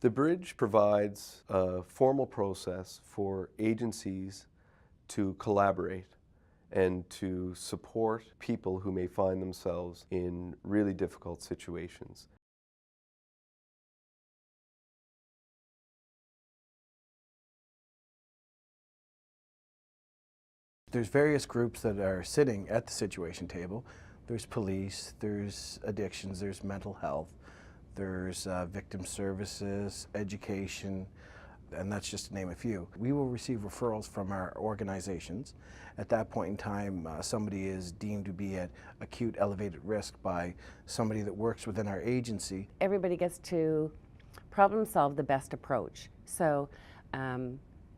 The bridge provides a formal process for agencies to collaborate and to support people who may find themselves in really difficult situations. There's various groups that are sitting at the situation table. There's police, there's addictions, there's mental health, there's victim services, education, and that's just to name a few. We will receive referrals from our organizations. At that point in time, somebody is deemed to be at acute elevated risk by somebody that works within our agency. Everybody gets to problem solve the best approach. So,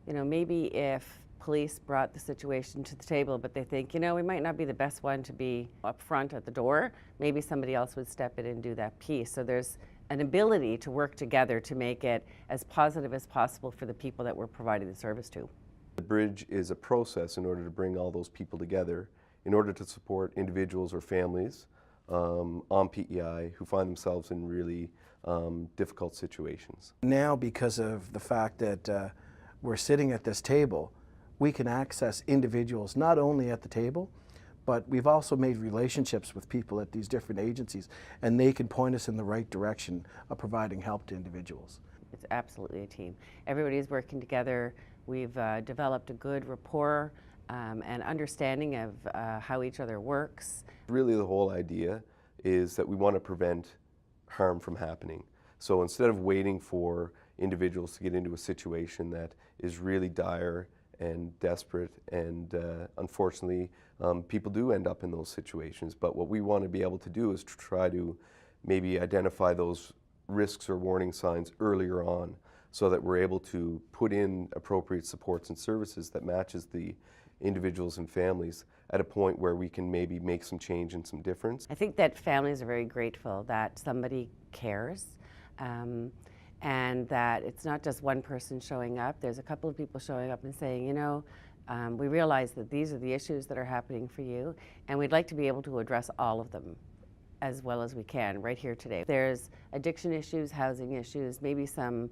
maybe if police brought the situation to the table, but they think, we might not be the best one to be up front at the door, maybe somebody else would step in and do that piece. So there's an ability to work together to make it as positive as possible for the people that we're providing the service to. The bridge is a process in order to bring all those people together in order to support individuals or families on PEI who find themselves in really difficult situations. Now, because of the fact that we're sitting at this table, we can access individuals not only at the table, but we've also made relationships with people at these different agencies, and they can point us in the right direction of providing help to individuals. It's absolutely a team. Everybody's working together. We've developed a good rapport and understanding of how each other works. Really, the whole idea is that we want to prevent harm from happening. So instead of waiting for individuals to get into a situation that is really dire and desperate, and unfortunately people do end up in those situations, but what we want to be able to do is to try to maybe identify those risks or warning signs earlier on so that we're able to put in appropriate supports and services that matches the individuals and families at a point where we can maybe make some change and some difference. I think that families are very grateful that somebody cares. And that it's not just one person showing up. There's a couple of people showing up and saying, we realize that these are the issues that are happening for you, and we'd like to be able to address all of them as well as we can right here today. There's addiction issues, housing issues, maybe some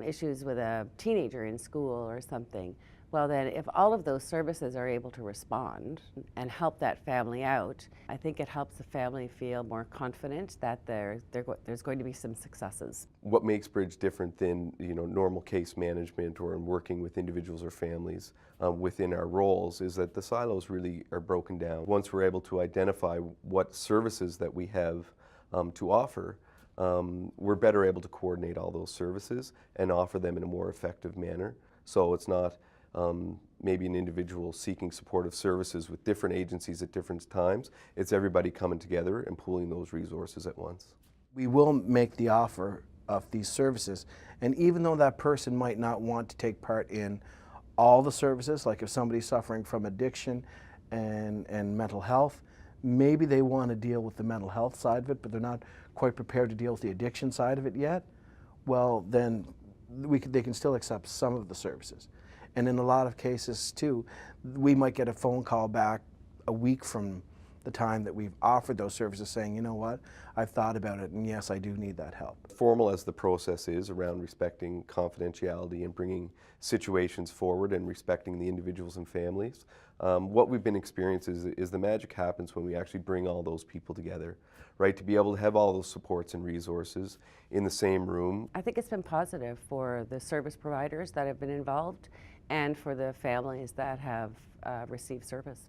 issues with a teenager in school or something. Well then, if all of those services are able to respond and help that family out, I think it helps the family feel more confident that there's going to be some successes. What makes Bridge different than normal case management or in working with individuals or families within our roles is that the silos really are broken down. Once we're able to identify what services that we have to offer, we're better able to coordinate all those services and offer them in a more effective manner. So it's not maybe an individual seeking supportive services with different agencies at different times. It's everybody coming together and pooling those resources at once. We will make the offer of these services, and even though that person might not want to take part in all the services, like if somebody's suffering from addiction and mental health, maybe they want to deal with the mental health side of it, but they're not quite prepared to deal with the addiction side of it yet, well then they can still accept some of the services. And in a lot of cases too, we might get a phone call back a week from the time that we've offered those services saying, you know what, I've thought about it and yes, I do need that help. Formal as the process is around respecting confidentiality and bringing situations forward and respecting the individuals and families, what we've been experiencing is the magic happens when we actually bring all those people together, right? To be able to have all those supports and resources in the same room. I think it's been positive for the service providers that have been involved and for the families that have received service.